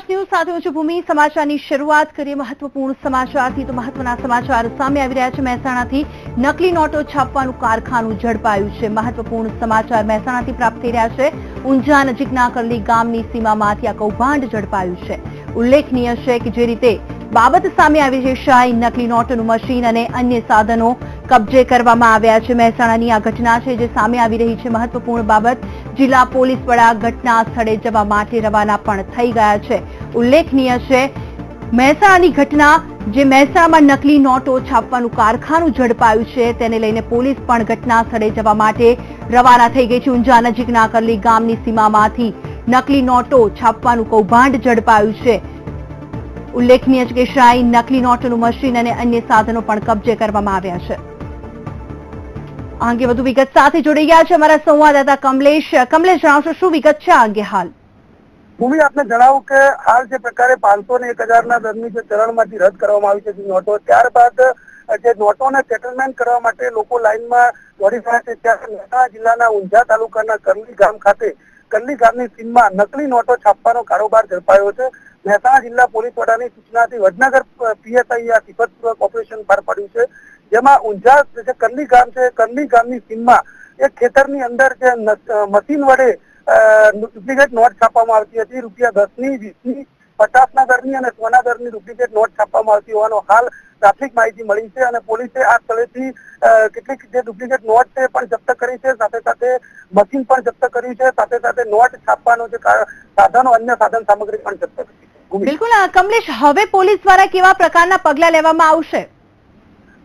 પ્રકાશ news સાથે હું છું ભૂમિ। સમાચારની શરૂઆત કરીએ મહત્વપૂર્ણ સમાચારથી। તો મહત્વના સમાચાર સામે આવી રહ્યા છે। મહેસાણાથી નકલી નોટો છાપવાનું કારખાનું ઝડપાયું છે। મહત્વપૂર્ણ સમાચાર મહેસાણાથી પ્રાપ્ત થઈ રહ્યા છે। ઊંઝા નજીકના કરલી ગામની સીમામાંથી આ કૌભાંડ ઝડપાયું છે। ઉલ્લેખનીય છે કે જે રીતે બાબત સામે આવી છે, શાહી નકલી નોટોનું મશીન અને અન્ય સાધનો કબજે કરવામાં આવ્યા છે। મહેસાણાની આ ઘટના છે જે સામે આવી રહી છે। મહત્વપૂર્ણ બાબત, જિલ્લા પોલીસ વડા ઘટના સ્થળે જવા માટે રવાના પણ થઈ ગયા છે। ઉલ્લેખનીય છે મહેસાણાની ઘટના, જે મહેસાણામાં નકલી નોટો છાપવાનું કારખાનું ઝડપાયું છે તેને લઈને પોલીસ પણ ઘટના સ્થળે જવા માટે રવાના થઈ ગઈ છે। ઊંઝા નજીકના કરલી ગામની સીમામાંથી નકલી નોટો છાપવાનું કૌભાંડ ઝડપાયું છે। ઉલ્લેખનીય છે કે શાહી નકલી નોટોનું મશીન અને અન્ય સાધનો પણ કબજે કરવામાં આવ્યા છે। આ અંગે વધુ વિગત સાથે જોડાઈ ગયા છે અમારા સંવાદદાતા કમલેશ। કમલેશ, જણાવશો શું વિગત છે આ અંગે હાલ? ભૂમિ, આપને જણાવું કે હાલ જે પ્રકારે 500 અને 1000ના દરની જે ચલણમાંથી રદ કરવામાં આવી છે નોટો, ત્યારબાદ જે નોટોને સેટલમેન્ટ કરવા માટે લોકો લાઇનમાં દોડી રહ્યા છે, ત્યારે મહેસાણા જિલ્લાના ઊંઝા તાલુકાના કરલી ગામ ખાતે કરલી ગામની સીમમાં નકલી નોટો છાપવાનો કારોબાર ઝડપાયો છે। મહેસાણા જિલ્લા પોલીસ વડાની સૂચનાથી વડનગર પીએસઆઈ આ સિફતપૂર્વક ઓપરેશન પાર પાડ્યું છે, જેમાં ઊંઝા જે કરલી ગામ છે, કરલી ગામની સીમમાં એક ખેતરની અંદર જે મશીન વડે ડુપ્લિકેટ નોટ છાપવામાં આવતી હતી। ₹10ની, 20ની, 50ના દરની અને 100ના દરની ડુપ્લિકેટ નોટ છાપવામાં આવતી હોવાનો હાલ પ્રાથમિક માહિતી મળી છે અને પોલીસે આ સ્થળેથી કેટલીક જે ડુપ્લિકેટ નોટ છે પણ જપ્ત કરી છે, સાથે સાથે મશીન પણ જપ્ત કર્યું છે, સાથે સાથે નોટ છાપવાનો જે સાધનો, અન્ય સાધન સામગ્રી પણ જપ્ત કરી છે। બિલકુલ કમલેશ, હવે પોલીસ દ્વારા કેવા પ્રકારના પગલા લેવામાં આવશે?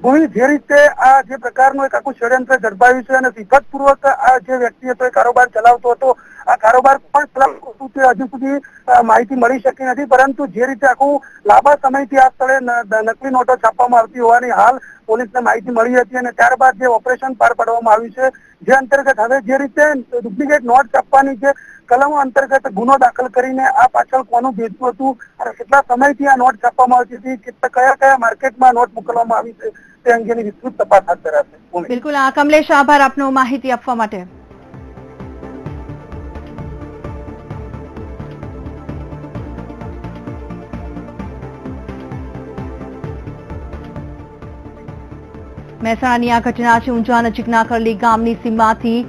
ભૂમિ, જે રીતે આ જે પ્રકારનું એક આખું ષડયંત્ર ઝડપાયું છે અને સિફતપૂર્વક આ જે વ્યક્તિ હતો એ કારોબાર ચલાવતો હતો, આ કારોબાર પણ ચલાવતો હતું તે હજુ સુધી માહિતી મળી શકી નથી, પરંતુ જે રીતે આખું લાંબા સમયથી આ સ્થળે નકલી નોટો છાપવામાં આવતી હોવાની હાલ પોલીસને માહિતી મળી હતી અને ત્યારબાદ જે ઓપરેશન પાર પાડવામાં આવ્યું છે, જે અંતર્ગત હવે જે રીતે ડુપ્લિકેટ નોટ છાપવાની જે કલમો અંતર્ગત ગુનો દાખલ કરીને આ પાછળ કોનું ભેજવું હતું અને કેટલા સમયથી આ નોટ છાપવામાં આવતી હતી, કયા કયા માર્કેટમાં નોટ મોકલવામાં આવી છે તે અંગેની વિસ્તૃત તપાસ હાથ ધરાશે। બિલકુલ કમલેશ, આભાર આપનો માહિતી આપવા માટે। મહેસાણાની આ ઘટના છે। ઊંઝા નજીકના કરલી ગામની સીમમાંથી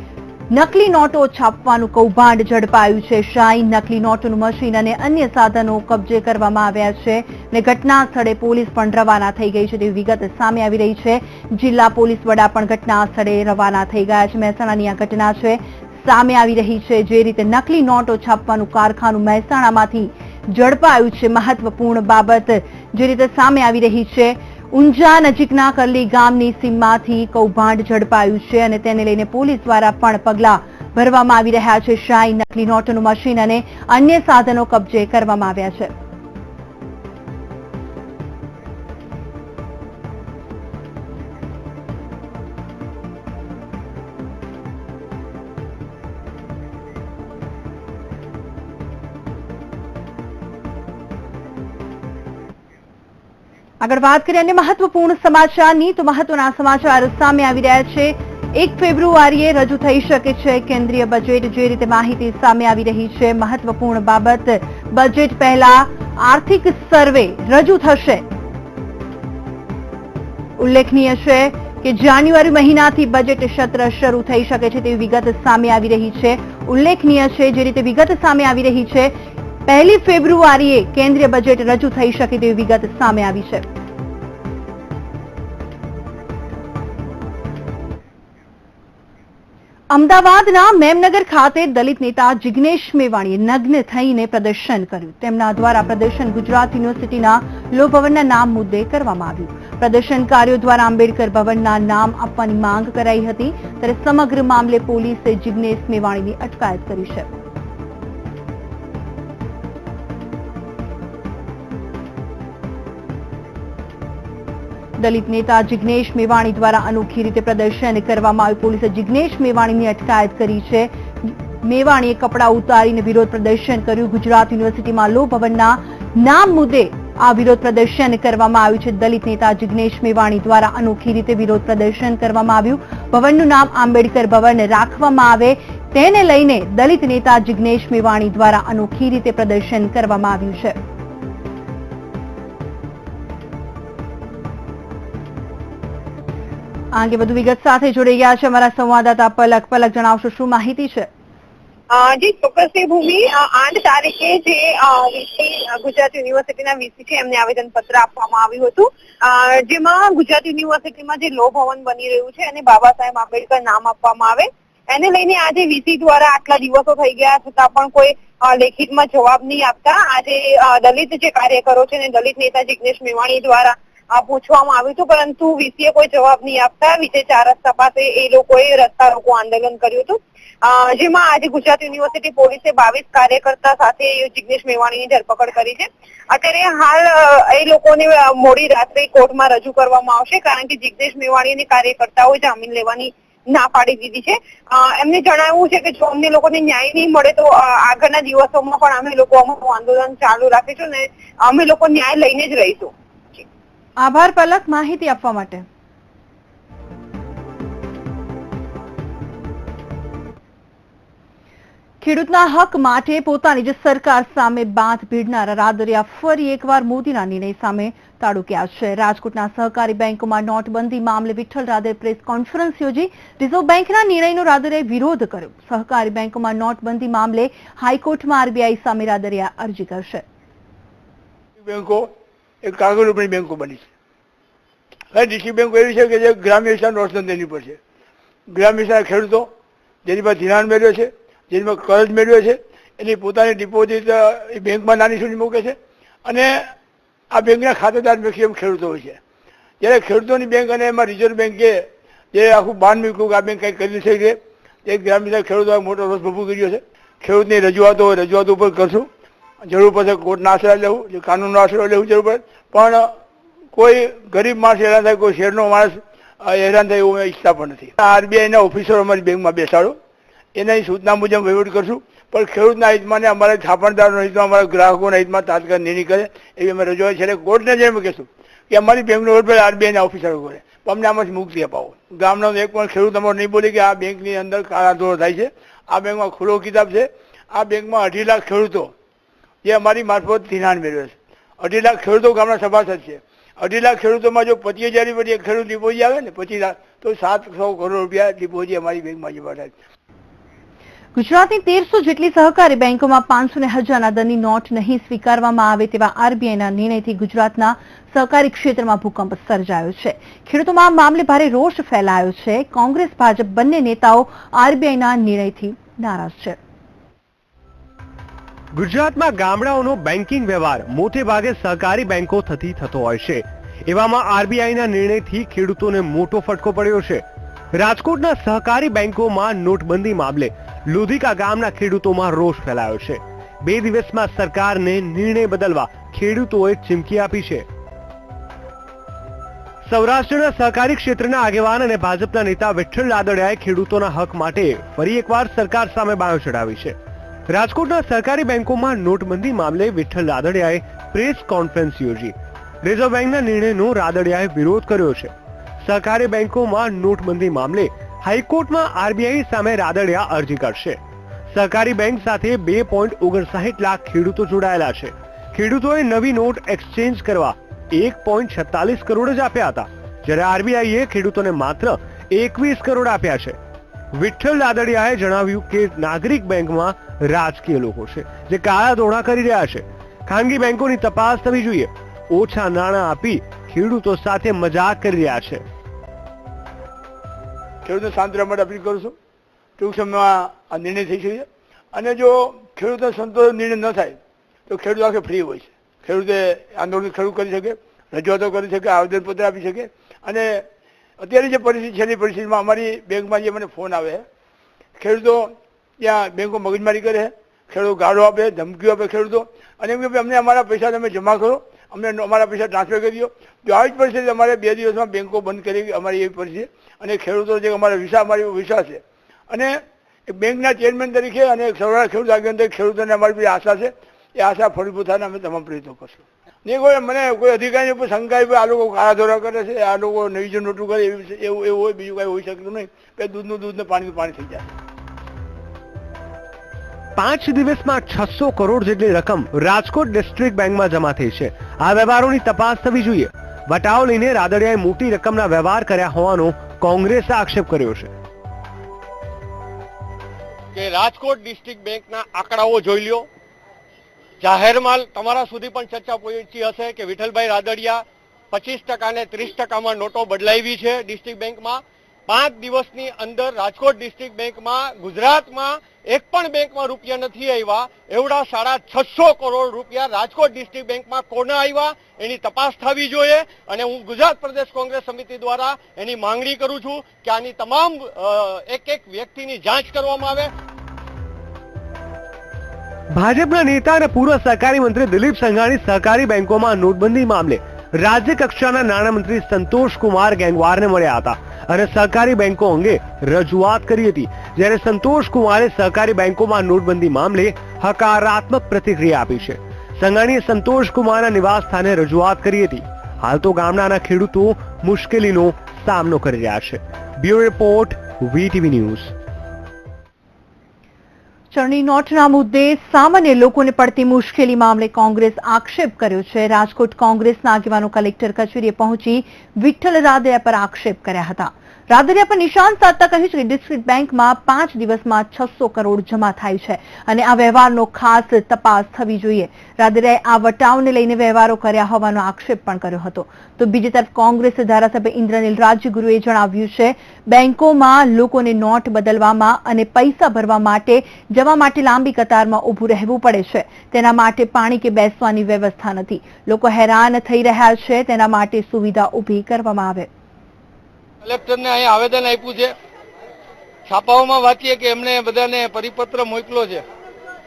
નકલી નોટો છાપવાનું કૌભાંડ ઝડપાયું છે। શાહી નકલી નોટોનું મશીન અને અન્ય સાધનો કબજે કરવામાં આવ્યા છે અને ઘટના સ્થળે પોલીસ પણ રવાના થઈ ગઈ છે તેવી વિગત સામે આવી રહી છે। જિલ્લા પોલીસ વડા પણ ઘટના સ્થળે રવાના થઈ ગયા છે। મહેસાણાની આ ઘટના છે સામે આવી રહી છે, જે રીતે નકલી નોટો છાપવાનું કારખાનું મહેસાણામાંથી ઝડપાયું છે। મહત્વપૂર્ણ બાબત જે રીતે સામે આવી રહી છે, ઊંઝા નજીકના કરલી ગામની સીમમાંથી કૌભાંડ ઝડપાયું છે અને તેને લઈને પોલીસ દ્વારા પણ પગલાં ભરવામાં આવી રહ્યા છે। શાહી નકલી નોટોનું મશીન અને અન્ય સાધનો કબજે કરવામાં આવ્યા છે। આગળ વાત કરીએ અન્ય મહત્વપૂર્ણ સમાચારની, તો મહત્વના સમાચાર સામે આવી રહ્યા છે। 1 ફેબ્રુઆરીએ રજૂ થઈ શકે છે કેન્દ્રીય બજેટ, જે રીતે માહિતી સામે આવી રહી છે। મહત્વપૂર્ણ બાબત, બજેટ પહેલા આર્થિક સર્વે રજૂ થશે। ઉલ્લેખનીય છે કે જાન્યુઆરી મહિનાથી બજેટ સત્ર શરૂ થઈ શકે છે તેવી વિગત સામે આવી રહી છે। ઉલ્લેખનીય છે જે રીતે વિગત સામે આવી રહી છે, 1 ફેબ્રુઆરીએ કેન્દ્રીય બજેટ રજૂ થઈ શકે તેવી વિગત સામે આવી છે। અમદાવાદના મેમનગર ખાતે દલિત નેતા જિગ્નેશ મેવાણીએ નગ્ન થઈને પ્રદર્શન કર્યું। તેમના દ્વારા પ્રદર્શન ગુજરાત યુનિવર્સિટીના લો ભવનના નામ મુદ્દે કરવામાં આવ્યું। પ્રદર્શનકારીઓ દ્વારા આંબેડકર ભવનના નામ આપવાની માંગ કરાઈ હતી, ત્યારે સમગ્ર મામલે પોલીસે જિગ્નેશ મેવાણીની અટકાયત કરી છે। દલિત નેતા જિગ્નેશ મેવાણી દ્વારા અનોખી રીતે પ્રદર્શન કરવામાં આવ્યું। પોલીસે જિગ્નેશ મેવાણીની અટકાયત કરી છે। મેવાણીએ કપડાં ઉતારીને વિરોધ પ્રદર્શન કર્યું। ગુજરાત યુનિવર્સિટીમાં લો ભવનના નામ મુદ્દે આ વિરોધ પ્રદર્શન કરવામાં આવ્યું છે। દલિત નેતા જિગ્નેશ મેવાણી દ્વારા અનોખી રીતે વિરોધ પ્રદર્શન કરવામાં આવ્યું। ભવનનું નામ આંબેડકર ભવન રાખવામાં આવે તેને લઈને દલિત નેતા જિગ્નેશ મેવાણી દ્વારા અનોખી રીતે પ્રદર્શન કરવામાં આવ્યું છે. આ અંગે વધુ વિગત સાથે જોડાઈ ગયા છે અમારા સંવાદદાતા પલક. પલક, જણાવશો શું માહિતી છે? જી ચોક્કસ ભૂમિ 8 તારીખે જે ગુજરાત યુનિવર્સિટીના વીસી છે એમને આવેદન પત્ર આપવામાં આવ્યું હતું, જેમાં ગુજરાત યુનિવર્સિટીમાં જે લો ભવન બની રહ્યું છે અને બાબા સાહેબ આંબેડકર નામ આપવામાં આવે એને લઈને આજે વીસી દ્વારા આટલા દિવસો થઈ ગયા છતાં પણ કોઈ લેખિતમાં જવાબ નહીં આપતા આજે દલિત જે કાર્યકરો છે અને દલિત નેતા જિગ્નેશ મેવાણી દ્વારા પૂછવામાં આવ્યું હતું, પરંતુ વીસીએ કોઈ જવાબ નહીં આપતા વિજય 4 રસ્તા પાસે એ લોકોએ રસ્તા રોકો આંદોલન કર્યું હતું, જેમાં આજે ગુજરાત યુનિવર્સિટી પોલીસે 22 કાર્યકર્તા સાથે જિગ્નેશ મેવાણીની ધરપકડ કરી છે. અત્યારે હાલ એ લોકોને મોડી રાત્રે કોર્ટમાં રજૂ કરવામાં આવશે, કારણ કે જિગ્નેશ મેવાણી અને કાર્યકર્તાઓ જામીન લેવાની ના પાડી દીધી છે. એમને જણાવ્યું છે કે જો અમને લોકોને ન્યાય નહીં મળે તો આગળના દિવસોમાં પણ અમે લોકો અમારું આંદોલન ચાલુ રાખીશું ને અમે લોકો ન્યાય લઈને જ રહીશું. આભાર પલક, માહિતી આપવા માટે. ખેડૂતના હક માટે પોતાની જ સરકાર સામે બાથ ભીડનારા રાદડિયા ફરી એકવાર મોદીના નિર્ણય સામે તાડુક્યા છે. રાજકોટના સહકારી બેંકોમાં નોટબંધી મામલે વિઠ્ઠલ રાદડિયાએ પ્રેસ કોન્ફરન્સ યોજી રિઝર્વ બેંકના નિર્ણયનો રાદડિયાએ વિરોધ કર્યો. સહકારી બેંકોમાં નોટબંધી મામલે હાઈકોર્ટમાં આરબીઆઈ સામે રાદડિયા અરજી કરશે. બેંકો એક કાગળ ઉપરની બેંકો બની છે. ડીસી બેંકો એવી છે કે જે ગ્રામ્ય વિસ્તાર નોટબંધી પર છે. ગ્રામ્ય વિસ્તારના ખેડૂતો જેની પાસે ધિરાણ મેળવ્યો છે, જેમાં કર્જ મેળવ્યો છે, એની પોતાની ડિપોઝિટ એ બેંકમાં નાની સુધી મૂકે છે અને આ બેંકના ખાતેદાર મેક્સિમમ ખેડૂતો હોય છે. જ્યારે ખેડૂતોની બેંક અને એમાં રિઝર્વ બેંકે જે આખું બાન મૂક્યું કે આ બેંક કંઈક કરી શકે તે ગ્રામ્ય વિસ્તાર ખેડૂતોએ મોટો રોષ ઊભો કર્યો છે. ખેડૂતની રજૂઆતો ઉપર કરશું, જરૂર પડશે કોર્ટના આશરા લેવું, કાનૂનનો આશરો લેવું જરૂર પડે, પણ કોઈ ગરીબ માણસ હેરાન થાય, કોઈ શહેરનો માણસ હેરાન થાય એવું ઈચ્છતા પણ નથી. આરબીઆઈના ઓફિસરો અમારી બેંકમાં બેસાડો, એની સૂચના મુજબ વહીવટ કરશું, પણ ખેડૂતના હિતમાં ને અમારા થાપણદારોના હિતમાં, અમારા ગ્રાહકોના હિતમાં તાત્કાલિક નિર્ણય કરે એવી અમે રજૂઆત છે. કોર્ટને જેમ કહેશું કે અમારી બેંકનો વહીવટ આરબીઆઈના ઓફિસરો કરે, પણ અમને આમાંથી મુક્તિ અપાવો. ગામનો એક પણ ખેડૂત અમારો નહીં બોલે કે આ બેંકની અંદર કાળાધોરો થાય છે. આ બેંકમાં ખુલ્લો કિતાબ છે. આ બેંકમાં 2.5 લાખ ખેડૂતો જે અમારી મારફત ધિરાણ મેળવે છે. 2.5 લાખ ખેડૂતો ગામના સભાસદ છે. 2.5 લાખ ખેડૂતોમાં જો 25,000 પછી એક ખેડૂત ડિપોઝિટ આવે ને 25 લાખ તો 700 કરોડ રૂપિયા ડિપોઝિટ અમારી બેંકમાં જમા થાય. ગુજરાતની 1300 જેટલી સહકારી બેંકોમાં 500 ને 1000ના દરની નોટ નહીં સ્વીકારવામાં આવે તેવા આરબીઆઈના નિર્ણયથી ગુજરાતના સહકારી ક્ષેત્રમાં ભૂકંપ સર્જાયો છે. ખેડૂતોમાં આ મામલે ભારે રોષ ફેલાયો છે. કોંગ્રેસ ભાજપ બંને નેતાઓ આરબીઆઈના નિર્ણયથી નારાજ છે. ગુજરાતમાં ગામડાઓનો બેન્કિંગ વ્યવહાર મોટે ભાગે સહકારી બેંકો થતી થતો હોય છે. એવામાં આરબીઆઈના નિર્ણયથી ખેડૂતોને મોટો ફટકો પડ્યો છે. રાજકોટના સહકારી બેંકોમાં નોટબંધી મામલે લોધિકા ગામના ખેડૂતોમાં રોષ ફેલાયો છે. 2 દિવસમાં સરકારને નિર્ણય બદલવા ખેડૂતોએ ચીમકી આપી છે. સૌરાષ્ટ્રના સહકારી ક્ષેત્રના આગેવાન અને ભાજપના નેતા વિઠ્ઠલ રાદડિયાએ ખેડૂતોના હક માટે ફરી એકવાર સરકાર સામે બાયો ચડાવી છે. રાજકોટના સહકારી બેંકોમાં નોટબંધી મામલે વિઠ્ઠલ રાદડિયાએ પ્રેસ કોન્ફરન્સ યોજી રિઝર્વ બેંકના નિર્ણયનો રાદડિયાએ વિરોધ કર્યો છે. સહકારી બેંકોમાં નોટબંધી મામલે હાઈકોર્ટમાં આરબીઆઈ સામે રાદડિયા અરજી કરશે. સહકારી બેંક સાથે 2.59 લાખ ખેડૂતો જોડાયેલા છે. ખેડૂતોએ નવી નોટ એક્સચેન્જ કરવા 1.46 કરોડ જ આપ્યા હતા, જ્યારે આરબીઆઈએ ખેડૂતોને માત્ર 21 કરોડ આપ્યા છે. વિઠ્ઠલ રાદડિયાએ જણાવ્યું કે નાગરિક બેંકમાં રાજકીય લોકો છે જે કાળા ધોળા કરી રહ્યા છે. ખાનગી બેંકોની તપાસ થવી જોઈએ. ઓછા નાણાં આપી ખેડૂતો સાથે મજાક કરી રહ્યા છે. ખેડૂતને શાંત રહેવા માટે અપીલ કરું છું. ટૂંક સમયમાં આ નિર્ણય થઈ શકે અને જો ખેડૂતને સંતોષ નિર્ણય ન થાય તો ખેડૂત આખે ફ્રી હોય છે. ખેડૂતે આંદોલન શરૂ કરી શકે, રજૂઆતો કરી શકે, આવેદનપત્ર આપી શકે. અને અત્યારે જે પરિસ્થિતિ છે એ પરિસ્થિતિમાં અમારી બેંકમાં જે મને ફોન આવે છે, ખેડૂતો ત્યાં બેંકો મગજમારી કરે છે, ખેડૂતો ગાળો આપે, ધમકીઓ આપે ખેડૂતો, અને એમ કે અમને અમારા પૈસા તમે જમા કરો, અમને અમારા પૈસા ટ્રાન્સફર કરી દો. જો આવી જ પરિસ્થિતિ અમારે 2 દિવસમાં બેંકો બંધ કરી અમારી એવી પરિસ્થિતિ, અને ખેડૂતો જે અમારા અમારી વિશ્વાસ છે, અને બેંકના ચેરમેન તરીકે અને સૌરાષ્ટ્ર ખેડૂત આગેવાન તરીકે ખેડૂતોને અમારી બધી આશા છે. એ આશા ફળીભૂત થવાના અમે તમામ પ્રયત્નો કરશું. નહીં કોઈ મને કોઈ અધિકારી ઉપર શંકા આ લોકો કાળા ધોરા કરે છે, આ લોકો નવી નોટું કરે એવું હોય, બીજું કાંઈ હોઈ શકતું નહીં. દૂધનું દૂધ ને પાણીનું પાણી થઈ જાય. 5 દિવસમાં 600 કરોડ જેટલી રકમ રાજકોટ ડિસ્ટ્રિક્ટ બેંકમાં જમા થઈ છે. આ વ્યવહારોની તપાસ થવી જોઈએ. વટાવ લઈને રાદડિયાએ મોટી રકમના વ્યવહાર કર્યા હોવાનો કોંગ્રેસે આક્ષેપ કર્યો છે. કે રાજકોટ ડિસ્ટ્રિક્ટ બેંકના આંકડાઓ જોઈ લ્યો. જાહેરમાં તમારા સુધી પણ ચર્ચા પહોંચી હશે કે વિઠ્ઠલભાઈ રાદડિયા 25% ને 30% નોટો બદલાવી છે ડિસ્ટ્રિક્ટ બેંકમાં. 5 દિવસની અંદર રાજકોટ ડિસ્ટ્રિક્ટ બેંકમાં ગુજરાતમાં એક પણ બેંકમાં રૂપિયા નથી આવ્યા. એવડા 650 કરોડ રૂપિયા રાજકોટ ડિસ્ટ્રિક્ટ બેંકમાં કોને આવ્યા એની તપાસ થવી જોઈએ. અને હું ગુજરાત પ્રદેશ કોંગ્રેસ સમિતિ દ્વારા એની માંગણી કરું છું કે આની તમામ એક વ્યક્તિની જાંચ કરવામાં આવે. ભાજપના નેતા અને પૂર્વ સહકારી મંત્રી દિલીપ સંઘાણી સહકારી બેંકોમાં નોટબંધી મામલે રાજ્ય કક્ષાના નાણામંત્રી સંતોષ કુમાર ગેંગવારને મળ્યા હતા અને સહકારી બેંકો અંગે રજૂઆત કરી હતી. જ્યારે સંતોષ કુમારે સહકારી બેંકોમાં નોટબંધી મામલે હકારાત્મક પ્રતિક્રિયા આપી છે. સંઘાણીએ સંતોષ કુમારના નિવાસ સ્થાને રજૂઆત કરી હતી. હાલ તો ગામડાના ખેડૂતો મુશ્કેલીનો સામનો કરી રહ્યા છે. Bureau report, VTV news. ચલણી નોટના મુદ્દે સામાન્ય લોકોને પડતી મુશ્કેલી મામલે કોંગ્રેસ આક્ષેપ કર્યો છે. રાજકોટ કોંગ્રેસના આગેવાનો કલેક્ટર કચેરીએ પહોંચી વિઠ્ઠલ રાદડિયા પર આક્ષેપ કર્યા હતા. રાદડિયા પર નિશાન સાધતા કહ્યું છે કે ડિસ્ટ્રિક્ટ બેંકમાં 5 દિવસમાં 600 કરોડ જમા થાય છે અને આ વ્યવહારનો ખાસ તપાસ થવી જોઈએ. રાદડિયાએ આ વટાવને લઈને વ્યવહારો કર્યા હોવાનો આક્ષેપ પણ કર્યો હતો. તો બીજી તરફ કોંગ્રેસ ધારાસભ્ય ઇન્દ્રનીલ રાજ્યગુરુએ જણાવ્યું છે બેંકોમાં લોકોને નોટ બદલવામાં અને પૈસા ભરવા માટે જવા માટે લાંબી કતારમાં ઊભું રહેવું પડે છે. તેના માટે પાણી કે બેસવાની વ્યવસ્થા નથી. લોકો હેરાન થઈ રહ્યા છે. તેના માટે સુવિધા ઊભી કરવામાં આવે. કલેક્ટરને અહીંયા આવેદન આપ્યું છે. છાપાઓમાં વાંચીએ કે એમણે બધાને પરિપત્ર મોકલ્યો છે,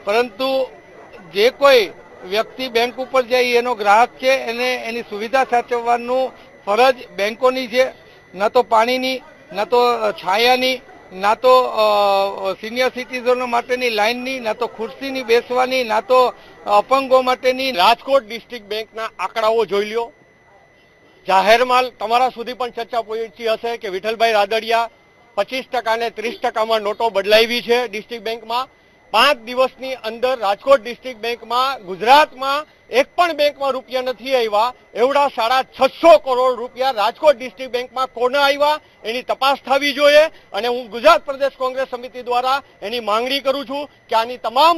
પરંતુ જે કોઈ વ્યક્તિ બેંક ઉપર જાય એનો ગ્રાહક છે, એને એની સુવિધા સાચવવાનું ફરજ બેંકોની છે. ન તો પાણીની, ન તો છાયાની, ના તો સિનિયર સિટીઝનો માટેની લાઇનની, ના તો ખુરશીની બેસવાની, ના તો અપંગો માટેની. રાજકોટ ડિસ્ટ્રિક્ટ બેંકના આંકડાઓ જોઈ લ્યો. જાહેરમાં તમારા સુધી પણ ચર્ચા પહોંચી હશે કે વિઠ્ઠલભાઈ રાદડિયા 25% ને 30% નોટો બદલાવી છે ડિસ્ટ્રિક્ટ બેંકમાં. 5 દિવસની અંદર રાજકોટ ડિસ્ટ્રિક્ટ બેંકમાં ગુજરાતમાં એક પણ બેંકમાં રૂપિયા નથી આવ્યા. એવડા 650 કરોડ રૂપિયા રાજકોટ ડિસ્ટ્રિક્ટ બેંકમાં કોને આવ્યા એની તપાસ થવી જોઈએ. અને હું ગુજરાત પ્રદેશ કોંગ્રેસ સમિતિ દ્વારા એની માંગણી કરું છું કે આની તમામ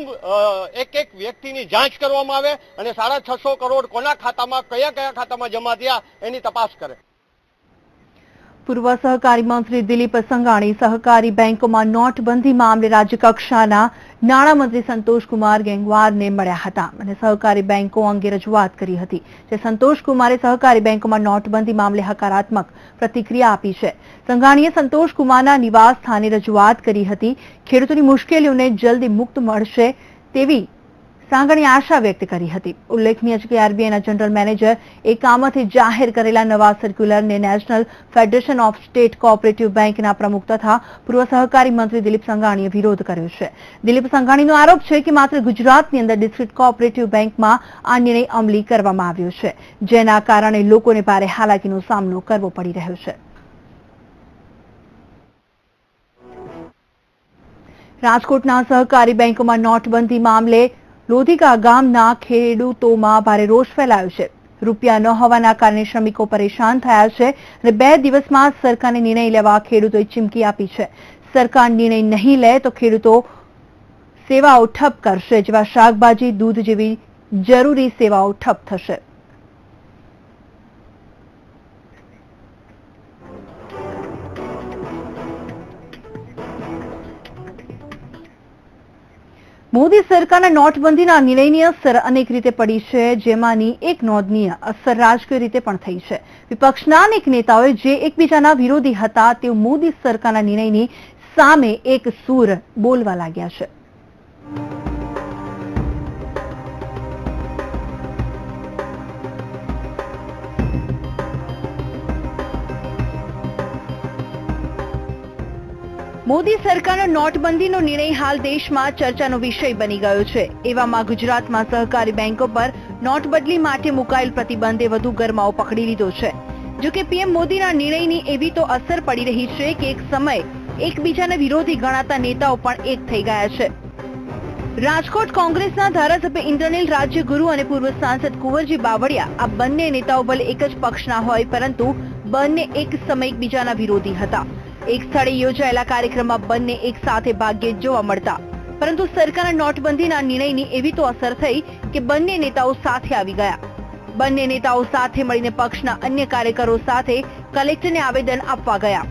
એક વ્યક્તિની જાંચ કરવામાં આવે અને 650 કરોડ કોના ખાતામાં, કયા ખાતામાં જમા થયા એની તપાસ કરે. પૂર્વ સહકારી મંત્રી દિલીપ સંઘાણી સહકારી બેંકોમાં નોટબંધી મામલે રાજ્યકક્ષાના નાણામંત્રી સંતોષ કુમાર ગેંગવારને મળ્યા હતા અને સહકારી બેંકો અંગે રજૂઆત કરી હતી. જે સંતોષ કુમારે સહકારી બેંકોમાં નોટબંધી મામલે હકારાત્મક પ્રતિક્રિયા આપી છે. સંઘાણીએ સંતોષ કુમારના નિવાસ સ્થાને રજૂઆત કરી હતી. ખેડૂતોની મુશ્કેલીઓને જલ્દી મુક્ત મળશે તેવી સાંઘાણીએ આશા વ્યક્ત કરી હતી. ઉલ્લેખનીય છે કે આરબીઆઈના જનરલ મેનેજર એકામથી જાહેર કરેલા નવા સર્ક્યુલરને national federation of state cooperative બેંકના પ્રમુખ તથા પૂર્વ સહકારી મંત્રી દિલીપ સંઘાણીએ વિરોધ કર્યો છે. દિલીપ સંઘાણીનો આરોપ છે કે માત્ર ગુજરાતની અંદર ડિસ્ટ્રિક્ટ કોઓપરેટિવ બેંકમાં આ નિર્ણય અમલી કરવામાં આવ્યો છે, જેના કારણે લોકોને ભારે હાલાકીનો સામનો કરવો પડી રહ્યો છે. રાજકોટના સહકારી બેંકોમાં નોટબંધી મામલે લોધિકા ગામના ખેડૂતોમાં ભારે રોષ ફેલાયો છે. રૂપિયા ન હોવાના કારણે શ્રમિકો પરેશાન થયા છે અને 2 દિવસમાં સરકારને નિર્ણય લેવા ખેડૂતોએ ચીમકી આપી છે. સરકાર નિર્ણય નહીં લે તો ખેડૂતો સેવાઓ ઠપ કરશે, જેવા શાકભાજી, દૂધ જેવી જરૂરી સેવાઓ ઠપ થશે. મોદી સરકારના નોટબંધીના નિર્ણયની અસર અનેક રીતે પડી છે, જેમાંની એક નોંધનીય અસર રાજકીય રીતે પણ થઈ છે. વિપક્ષના અનેક નેતાઓએ જે એકબીજાના વિરોધી હતા તેઓ મોદી સરકારના નિર્ણયની સામે એક સૂર બોલવા લાગ્યા છે. મોદી સરકારનો નોટબંધીનો નિર્ણય હાલ દેશમાં ચર્ચાનો વિષય બની ગયો છે. એવામાં ગુજરાતમાં સહકારી બેંકો પર નોટબદલી માટે મુકાયેલ પ્રતિબંધે વધુ ગરમાવો પકડી લીધો છે. જો કે પીએમ મોદીના નિર્ણયની એવી તો અસર પડી રહી છે કે એક સમયે એકબીજાના વિરોધી ગણાતા નેતાઓ પણ એક થઈ ગયા છે. રાજકોટ કોંગ્રેસના ધારાસભ્ય ઇન્દ્રનીલ રાજ્યગુરુ અને પૂર્વ સાંસદ કુંવરજી બાવળિયા આ બંને નેતાઓ ભલે એક જ પક્ષના હોય પરંતુ બંને એક સમય એકબીજાના વિરોધી હતા. એક સ્થળે યોજાયેલા કાર્યક્રમમાં બંને એક સાથે ભાગ્યે જ જોવા મળતા, પરંતુ સરકારના નોટબંધીના નિર્ણયની એવી તો અસર થઈ કે બંને નેતાઓ સાથે આવી ગયા. બંને નેતાઓ સાથે મળીને પક્ષના અન્ય કાર્યકરો સાથે કલેક્ટરને આવેદન આપવા ગયા.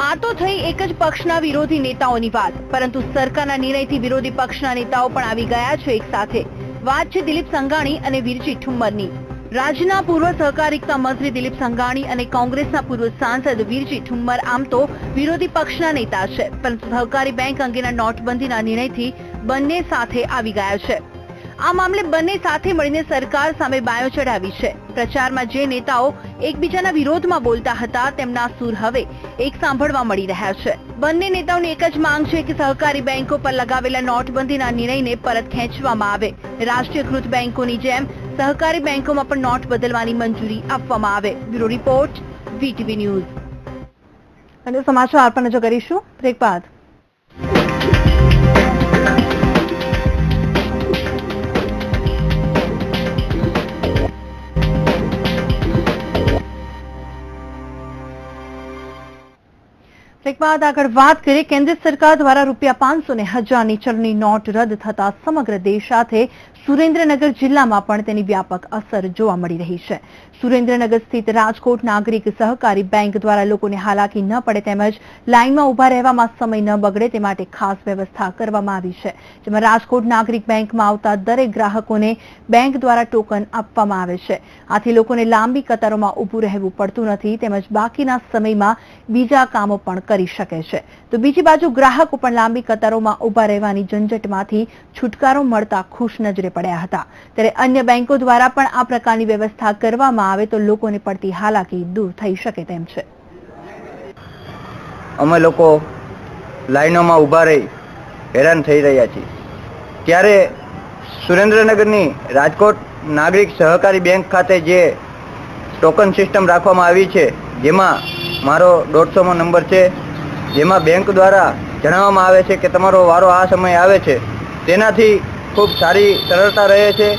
આ તો થઈ એક જ પક્ષના વિરોધી નેતાઓની વાત, પરંતુ સરકારના નિર્ણયથી વિરોધી પક્ષના નેતાઓ પણ આવી ગયા છે એક સાથે. વાત છે દિલીપ સંઘાણી અને વીરજી ઠુમ્મરની. રાજ્યના પૂર્વ સહકારિતા મંત્રી દિલીપ સંઘાણી અને કોંગ્રેસના પૂર્વ સાંસદ વીરજી ઠુમ્મર આમ તો વિરોધી પક્ષના નેતા છે, પરંતુ સહકારી બેંક અંગેના નોટબંધીના નિર્ણયથી બંને સાથે આવી ગયા છે. આ મામલે બંને સાથે મળીને સરકાર સામે બાયો ચડાવી છે. પ્રચારમાં જે નેતાઓ એકબીજાના વિરોધમાં બોલતા હતા તેમના સૂર હવે એક સાંભળવા મળી રહ્યા છે. બંને નેતાઓની એક જ માંગ છે કે સહકારી બેંકો પર લગાવેલા નોટબંધીના નિર્ણયને પરત ખેંચવામાં આવે. રાષ્ટ્રીયકૃત બેંકોની જેમ સહકારી બેંકોમાં પણ નોટ બદલવાની મંજૂરી આપવામાં આવે. Bureau report, VTV news. અને સમાચાર પર નજર કરીશું બ્રેક બાદ. બ્રેક બાદ આગળ વાત કરીએ. કેન્દ્ર સરકાર દ્વારા ₹500 અને 1000ની ચલણી નોટ રદ થતા સમગ્ર દેશ સાથે સુરેન્દ્રનગર જિલ્લામાં પણ તેની વ્યાપક અસર જોવા મળી રહી છે. સુરેન્દ્રનગર સ્થિત રાજકોટ નાગરિક સહકારી બેંક દ્વારા લોકોને હાલાકી ન પડે તેમજ લાઇનમાં ઉભા રહેવામાં સમય ન બગડે તે માટે ખાસ વ્યવસ્થા કરવામાં આવી છે, જેમાં રાજકોટ નાગરિક બેંકમાં આવતા દરેક ગ્રાહકોને બેંક દ્વારા ટોકન આપવામાં આવે છે. આથી લોકોને લાંબી કતારોમાં ઊભું રહેવું પડતું નથી તેમજ બાકીના સમયમાં બીજા કામો પણ કરી શકે છે. તો બીજી બાજુ ગ્રાહકો પણ લાંબી કતારોમાં ઉભા રહેવાની ઝંઝટમાંથી છુટકારો મળતા ખુશ નજરે પડ્યા હતા. ત્યારે અન્ય બેંકો દ્વારા પણ આ પ્રકારની વ્યવસ્થા કરવામાં આવે તો લોકોને પડતી હાલાકી દૂર થઈ શકે તેમ છે. અમે લોકો લાઈનોમાં ઊભા રહી હેરાન થઈ રહ્યા છીએ. ત્યારે સુરેન્દ્રનગરની રાજકોટ નાગરિક સહકારી બેંક ખાતે જે ટોકન સિસ્ટમ રાખવામાં આવી છે, જેમાં મારો 150મો નંબર છે, જેમાં બેંક દ્વારા જણાવવામાં આવે છે કે તમારો વારો આ સમયે આવે છે, તેનાથી ખૂબ સારી સરળતા રહે છે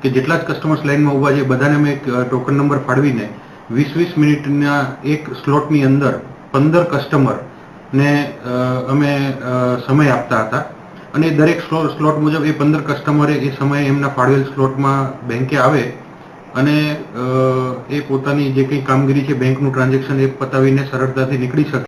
કે જેટલા જ કસ્ટમર્સ લાઇનમાં ઊભા છે બધાને અમે એક ટોકન નંબર ફાળવીને 20-20 મિનિટના એક સ્લોટની અંદર 15 કસ્ટમરને અમે સમય આપતા હતા અને દરેક સ્લોટ મુજબ એ 15 કસ્ટમરે એ સમયે એમના ફાળવેલ સ્લોટમાં બેંકે આવે અને એ પોતાની જે કંઈ કામગીરી છે બેંકનું ટ્રાન્ઝેક્શન એ પતાવીને સરળતાથી નીકળી શકે.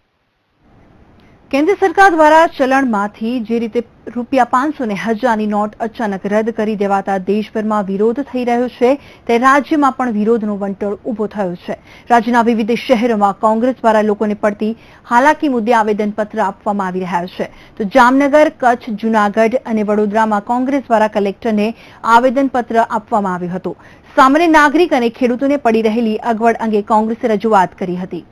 કેન્દ્ર સરકાર દ્વારા ચલણમાંથી જે રીતે ₹500 અને 1000ની નોટ અચાનક રદ કરી દેવાતા દેશભરમાં વિરોધ થઈ રહ્યો છે, તે રાજ્યમાં પણ વિરોધનો વંટોળ ઉભો થયો છે. રાજ્યના વિવિધ શહેરોમાં કોંગ્રેસ દ્વારા લોકોને પડતી હાલાકી મુદ્દે આવેદનપત્ર આપવામાં આવી રહ્યા છે. તો જામનગર, કચ્છ, જૂનાગઢ અને વડોદરામાં કોંગ્રેસ દ્વારા કલેક્ટરને આવેદનપત્ર આપવામાં આવ્યું હતું. સામાન્ય નાગરિક અને ખેડૂતોને પડી રહેલી અગવડ અંગે કોંગ્રેસે રજૂઆત કરી હતી.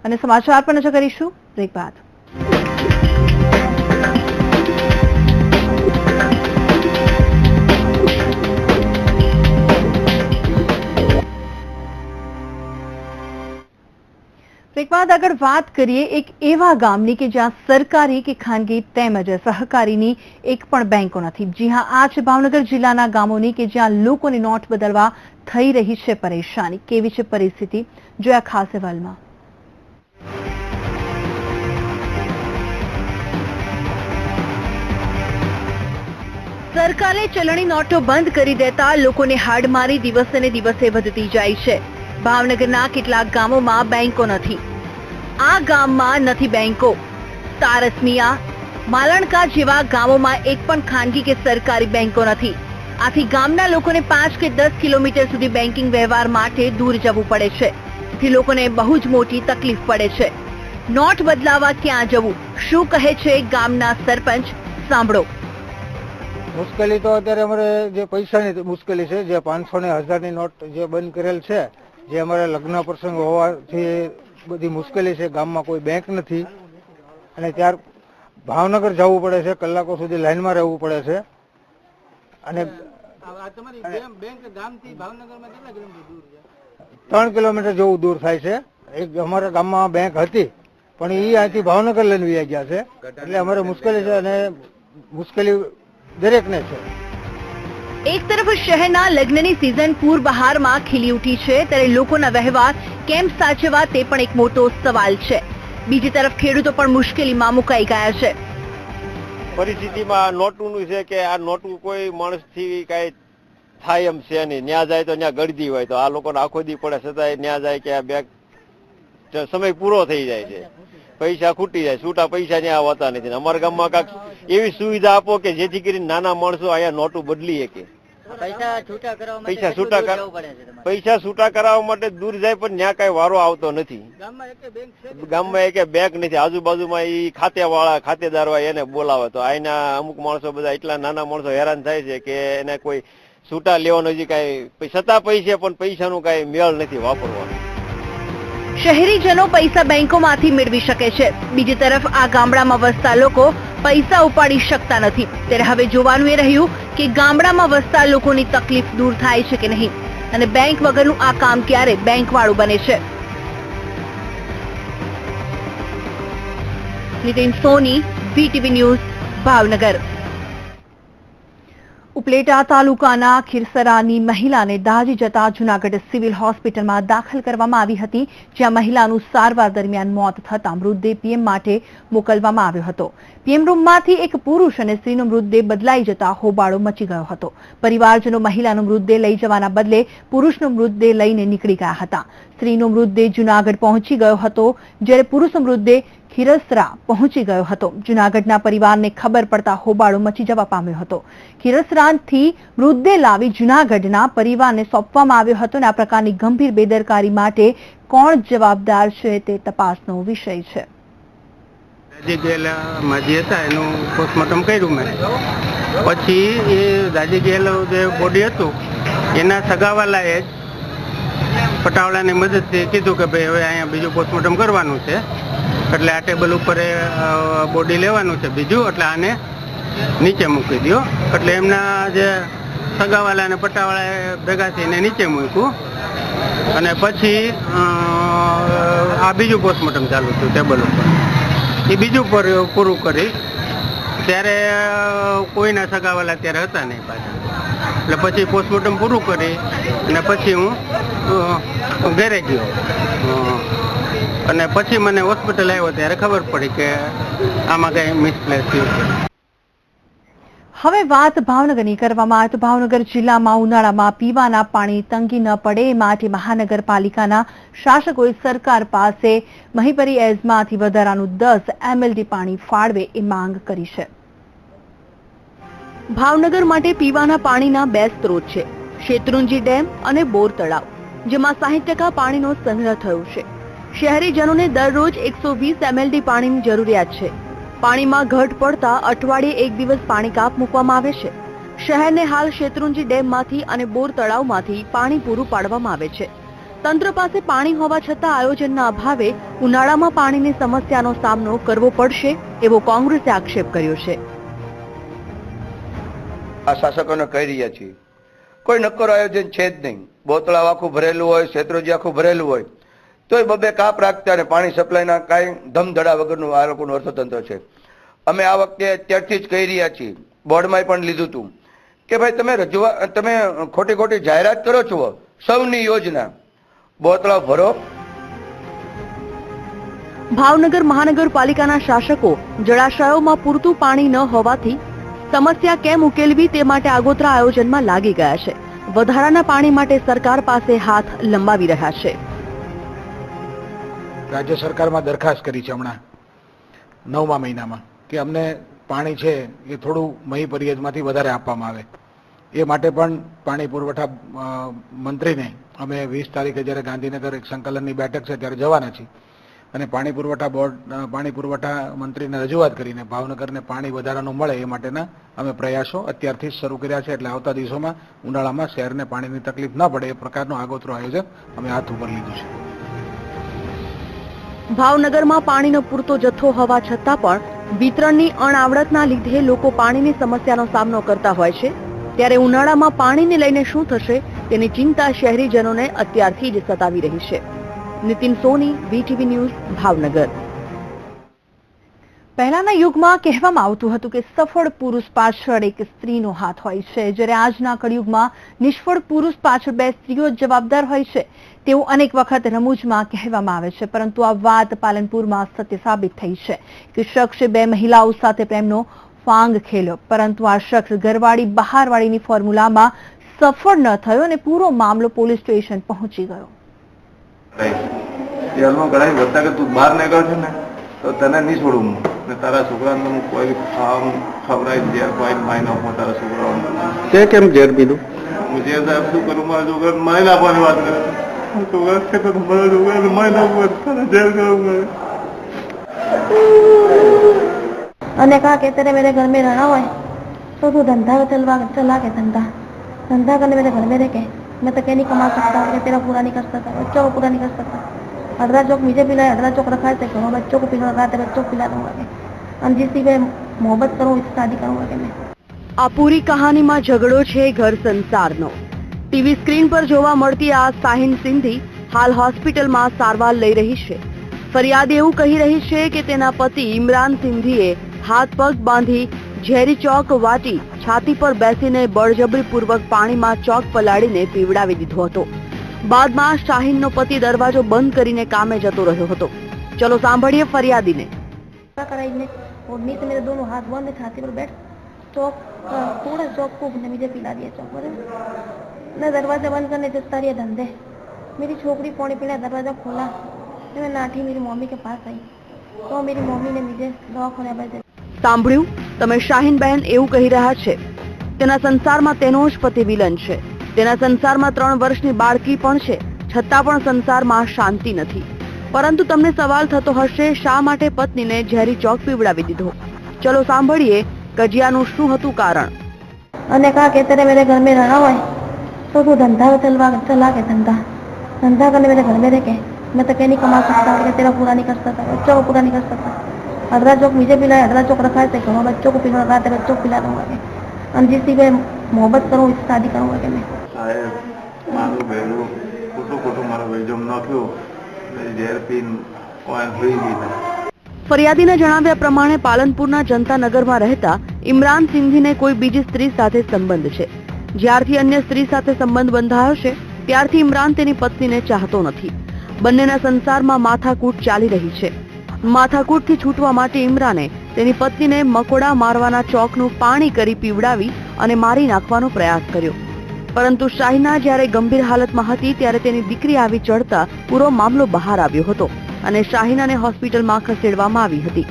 અને સમાચાર પર નજર કરીશું બ્રેક બાદ. બ્રેક બાદ આગળ વાત કરીએ એક એવા ગામની કે જ્યાં સરકારી કે ખાનગી તેમજ સહકારીની એક પણ બેંકો નથી. જી હા, આ છે ભાવનગર જિલ્લાના ગામોની કે જ્યાં લોકોને નોટ બદલવા થઈ રહી છે પરેશાની. કેવી છે પરિસ્થિતિ, જોયા ખાસ અહેવાલમાં. સરકારે ચલણી નોટો બંધ કરી દેતા લોકોને હાડમારી દિવસે ને દિવસે વધતી જાય છે. ભાવનગરના કેટલાક ગામોમાં બેંકો નથી. આ ગામમાં નથી બેંકો. તારસમિયા, માલણકા જેવા ગામોમાં એક પણ ખાનગી કે સરકારી બેંકો નથી. આથી ગામના લોકોને 5 કે 10 કિલોમીટર સુધી બેન્કિંગ વ્યવહાર માટે દૂર જવું પડે છે. તેથી લોકોને બહુ જ મોટી તકલીફ પડે છે. નોટ બદલાવા ક્યાં જવું, શું કહે છે ગામના સરપંચ, સાંભળો. મુશ્કેલી તો અત્યારે અમારે જે પૈસાની મુશ્કેલી છે, જે 500 ને 1000ની નોટ જે બંધ કરેલ છે, જે અમારે લગ્ન પ્રસંગ હોવાથી બધી મુશ્કેલી છે. ગામમાં કોઈ બેંક નથી અને ત્યાર ભાવનગર જવું પડે છે, કલાકો સુધી લાઈનમાં રહેવું પડે છે. અને 3 કિલોમીટર જેવું દૂર થાય છે. એક અમારા ગામમાં બેંક હતી પણ એ અહીંથી ભાવનગર લઈને વયા ગયા છે, એટલે અમારે મુશ્કેલી છે અને મુશ્કેલી દરેકને છે. એક તરફ શહેરના લગ્નની સિઝન પૂર બહારમાં ખીલી ઉઠી છે, ત્યારે લોકોના વ્યવહાર કેમ સાચવવા તે પણ એક મોટો સવાલ છે. બીજી તરફ ખેડૂતો પણ મુશ્કેલીમાં મુકાઈ ગયા છે. પરિસ્થિતિમાં નોટુનું છે કે આ નોટું કોઈ માણસથી કાંઈ થાય એમ છે નહીં. ન્યા જાય તો ત્યાં ગળદી હોય તો આ લોકોને આખો દી પડે, છતાંય ન્યા જાય કે આ બેગ સમય પૂરો થઈ જાય છે, પૈસા ખૂટી જાય, છૂટા પૈસા ત્યાં હોતા નથી. અમારા ગામમાં કાંઈક એવી સુવિધા આપો કે જેથી કરીને નાના માણસો અહીંયા નોટું બદલી શકે. પૈસા છૂટા કરાવવા માટે દૂર જાય પણ ત્યાં કઈ વારો આવતો નથી. ગામમાં એક બેંક નથી, આજુબાજુમાં એ ખાતેવાળા ખાતેદાર હોય એને બોલાવે તો અહીંના અમુક માણસો બધા એટલા નાના માણસો હેરાન થાય છે કે એને કોઈ છૂટા લેવાનો હજી કઈ છતાં પૈસે પણ પૈસાનું કઈ મેળ નથી વાપરવાનું. શહેરીજનો પૈસા બેંકોમાંથી મેળવી શકે છે, બીજી તરફ આ ગામડામાં વસતા લોકો પૈસા ઉપાડી શકતા નથી. ત્યારે હવે જોવાનું એ રહ્યું કે ગામડામાં વસતા લોકોની તકલીફ દૂર થાય છે કે નહીં, અને બેંક વગરનું આ કામ ક્યારે બેંક વાળું બને છે. નીતિન સોની, VTV ન્યૂઝ, ભાવનગર. ઉપલેટા તાલુકાના ખીરસરાની મહિલાને દાઝી જતા જૂનાગઢ સિવિલ હોસ્પિટલમાં દાખલ કરવામાં આવી હતી, જ્યાં મહિલાનું સારવાર દરમિયાન મોત થતા મૃતદેહ પીએમ માટે મોકલવામાં આવ્યો હતો. પીએમ રૂમમાંથી એક પુરુષ અને સ્ત્રીનો મૃતદેહ બદલાઈ જતા હોબાળો મચી ગયો હતો. પરિવારજનો મહિલાનો મૃતદેહ લઈ જવાના બદલે પુરુષનો મૃતદેહ લઈને નીકળી ગયા હતા. સ્ત્રીનો મૃતદેહ જૂનાગઢ પહોંચી ગયો હતો, જ્યારે પુરુષનો મૃતદેહ ખીરસરા પહોંચી ગયો હતો. જૂનાગઢના પરિવારને ખબર પડતા હોબાળો મચી જવા પામ્યો હતો. ખીરસરાથી મૃતદેહ લાવી જૂનાગઢના પરિવારને સોંપવામાં આવ્યો હતો, અને આ પ્રકારની ગંભીર બેદરકારી માટે કોણ જવાબદાર છે તે તપાસનો વિષય છે. દાજી ગયેલા માજી હતા એનું પોસ્ટમોર્ટમ કર્યું મેં. પછી એ દાજી ગયેલું જે બોડી હતું એના સગાવાલાએ પટાવાળાની મદદથી કીધું કે ભાઈ હવે અહીંયા બીજું પોસ્ટમોર્ટમ કરવાનું છે, એટલે આ ટેબલ ઉપર બોડી લેવાનું છે બીજું, એટલે આને નીચે મૂકી દો. એટલે એમના જે સગાવાલા અને પટાવાળાએ ભેગા થઈને નીચે મૂક્યું, અને પછી આ બીજું પોસ્ટમોર્ટમ ચાલુ થયું ટેબલ ઉપર. એ બીજું પૂરું કરી ત્યારે કોઈના સગાવાલા ત્યારે હતા નહીં પાછા, એટલે પછી પોસ્ટમોર્ટમ પૂરું કરી અને પછી હું ઘરે ગયો, અને પછી મને હોસ્પિટલ આવ્યો ત્યારે ખબર પડી કે આમાં કઈ મિસપ્લેસ થયું છે. હવે વાત ભાવનગરની કરવામાં આવે તો ભાવનગર જિલ્લામાં ઉનાળામાં પીવાના પાણી તંગી ન પડે એ માટે મહાનગરપાલિકાના શાસકોએ સરકાર પાસે મહીપરી એઝમાંથી વધારાનું 10 MLD પાણી ફાળવે એ માંગ કરી છે. ભાવનગર માટે પીવાના પાણીના 2 સ્ત્રોત છે, શેત્રુંજી ડેમ અને બોર તળાવ, જેમાં 60% પાણીનો સંગ્રહ થયો છે. શહેરીજનોને દરરોજ 120 MLD પાણીની જરૂરિયાત છે. પાણીમાં ઘટ પડતા અઠવાડિયે એક દિવસ પાણી કાપ મૂકવામાં આવે છે. શહેરને હાલ શેત્રુંજી ડેમમાંથી અને બોર તળાવમાંથી પાણી પૂરું પાડવામાં આવે છે. તંત્ર પાસે પાણી હોવા છતાં આયોજનના અભાવે ઉનાળામાં પાણીની સમસ્યાનો સામનો કરવો પડશે એવો કોંગ્રેસે આક્ષેપ કર્યો છે. આ શાસકોને કહી રહ્યા છીએ કોઈ નક્કર આયોજન છે જ નહીં. બોતળાવ આખું ભરેલું હોય, શેત્રુંજી આખું ભરેલું હોય તોય બબે કાપ રાખતા અને પાણી સપ્લાયના કાંઈ ધમધડા વગરનું આ લોકોનું અર્થતંત્ર છે. અમે આ વખતે અત્યારથી જ કહી રહ્યા છીએ, બોર્ડમાં પણ લીધું હતું કે ભાઈ તમે ખોટી જાહેરાત કરો છો સૌની યોજના, બોતળાવ ભરો. ભાવનગર મહાનગરપાલિકાના શાસકો જળાશયોમાં પૂરતું પાણી ન હોવાથી સમસ્યા કેમ ઉકેલવી તે માટે આગોતરા આયોજનમાં લાગી ગયા છે. વધારાના પાણી માટે સરકાર પાસે હાથ લંબાવી રહ્યા છે. રાજ્ય સરકારમાં દરખાસ્ત કરી છે હમણાં 9મા મહિનામાં કે અમને પાણી છે એ થોડું મહી પરિયજમાંથી વધારે આપવામાં આવે. એ માટે પણ પાણી પુરવઠા મંત્રીને અમે 20 તારીખે જ્યારે ગાંધીનગર એક સંકલનની બેઠક છે ત્યારે જવાના છીએ, અને પાણી પુરવઠા મંત્રીને રજૂઆત કરીને ભાવનગરને પાણી વધારાનું મળે એ માટેના અમે પ્રયાસો અત્યારથી જ શરૂ કર્યા છે. એટલે આવતા દિવસોમાં ઉનાળામાં શહેરને પાણીની તકલીફ ન પડે એ પ્રકારનું આગોતરું આયોજન અમે હાથ ઉપર લીધું છે. ભાવનગરમાં પાણીનો પૂરતો જથ્થો હોવા છતાં પણ વિતરણની અણઆવડતના લીધે લોકો પાણીની સમસ્યાનો સામનો કરતા હોય છે. ત્યારે ઉનાળામાં પાણીને લઈને શું થશે તેની ચિંતા શહેરીજનોને અત્યારથી જ સતાવી રહી છે. નીતિન સોની, VTV ન્યૂઝ, ભાવનગર. પહેલાના યુગમાં કહેવામાં આવતું હતું કે સફળ પુરુષ પાછળ એક સ્ત્રીનો હાથ હોય છે, જ્યારે આજના કળિયુગમાં નિષ્ફળ પુરુષ પાછળ બે સ્ત્રીઓ જવાબદાર હોય છે તેવું અનેક વખત રમૂજમાં કહેવામાં આવે છે, પરંતુ આ વાત પાલનપુરમાં સત્ય સાબિત થઈ છે કે શખ્સે બે મહિલાઓ સાથે પ્રેમનો ફાંગ ખેલ્યો, પરંતુ આ શખ્સ ઘરવાળી બહારવાળીની ફોર્મ્યુલામાં સફળ ન થયો અને પૂરો મામલો પોલીસ સ્ટેશન પહોંચી ગયો. તું બહાર નીકળ છે ને તો તને નહીં છોડું ને તારા છોકરાને હું કોઈ ખવડાવી ઝેર કોઈ મારી નાખું તારા છોકરાઓને. તે કેમ ઝેર પીધું? હું ઝેર સાહેબ શું કરું? મારા છોકરાને મારી નાખવાની વાત કરે. છોકરા છે તો મારા છોકરાને મારી નાખવું તારા ઝેર કરવું. અને कहा कि तेरे मेरे घर में रहना हुआ है तो तू धंधा चला के धंधा करने मेरे घर में रह के मैं तो कहीं नहीं कमा सकता, कि तेरा पूरा नहीं कर सकता, बच्चों को पूरा नहीं कर सकता. अडरा चौक मुझे पिलाए, अडरा चौक रखा है घरों बच्चों को पिला रहा है, बच्चों को पिला दूंगा और जिसकी मैं मोहब्बत करूँ इससे शादी करूंगा कि मैं. આ પૂરી કહાનીમાં ઝઘડો છે ઘર સંસારનો. ટીવી સ્ક્રીન પર જોવા મળતી આ શાહીન સિંધી હાલ હોસ્પિટલમાં સારવાર લઈ રહી છે. ફરિયાદી એવું કહી રહી છે કે તેના પતિ ઇમરાન સિંધીએ હાથ પગ બાંધી ઝેરી ચોક વાટી છાતી પર બેસીને બળજબરીપૂર્વક પાણીમાં ચોક પલાળીને પીવડાવી દીધો હતો. બાદમાં શાહીનનો પતિ દરવાજો બંધ કરીને કામે જતો રહ્યો હતો. ચલો સાંભળીએ ફરિયાદીને. और नीचे मेरे दोनों हाथ बंद, छाती पर बैठ चौक थोड़ा चौक को मुझे पिला दिया चौक पर. मैं दरवाजा बंद करने जता रही धंधे. मेरी छोकरी पौने पीला दरवाजा खोला, मैं नाठी मेरी मम्मी के पास आई तो मेरी मम्मी ने मुझे दवाखाने भेजा. સાંભળ્યું તમે? શાહીનબહેન એવું કહી રહ્યા છે તેના સંસારમાં તેનો જ પતિ વિલન છે. તેના સંસારમાં 3 વર્ષની બાળકી પણ છે, છતાં પણ સંસારમાં શાંતિ નથી. પરંતુ તમને સવાલ થતો હશે શા માટે પત્નીને ઝેરી ચોક પીવડાવી દીધો. ચલો સાંભળીએ કજિયાનું શું હતું કારણ. અને कहा कि तेरे मेरे घर में रहना हुआ है तो तू धंधा चला के धंधा करने मेरे घर में रह के मैं तो कहीं नहीं कमा सकता, कि तेरा पूरा नहीं कर सकता, बच्चों को पूरा नहीं कर सकता. अडरा चौक मुझे पिलाए, अडरा चौक रखा है घरों बच्चों को पिला रहा है, बच्चों को पिला दूंगा और जिसकी मैं मोहब्बत करूँ इससे शादी करूंगा कि मैं. સાહેબ મારું બહેરું ખોટું મારો વેજમ નાખ્યો, ઝેર પીને હોઈ ગઈ. ફરિયાદીના જણાવ્યા પ્રમાણે પાલનપુરના જનતાનગરમાં રહેતા ઇમરાન સિંધીને કોઈ બીજી સ્ત્રી સાથે સંબંધ છે. જ્યારથી અન્ય સ્ત્રી સાથે સંબંધ બંધાયો છે ત્યારથી ઇમરાન તેની પત્નીને ચાહતો નથી. બંનેના સંસારમાં માથાકૂટ ચાલી રહી છે. માથાકૂટથી છૂટવા માટે ઇમરાને તેની પત્નીને મકોડા મારવાના ચોકનું પાણી કરી પીવડાવી અને મારી નાખવાનો પ્રયાસ કર્યો. પરંતુ શાહીના જ્યારે ગંભીર હાલતમાં હતી ત્યારે તેની દીકરી આવી ચડતા પૂરો મામલો બહાર આવ્યો હતો અને શાહીનાને હોસ્પિટલમાં ખસેડવામાં આવી હતી.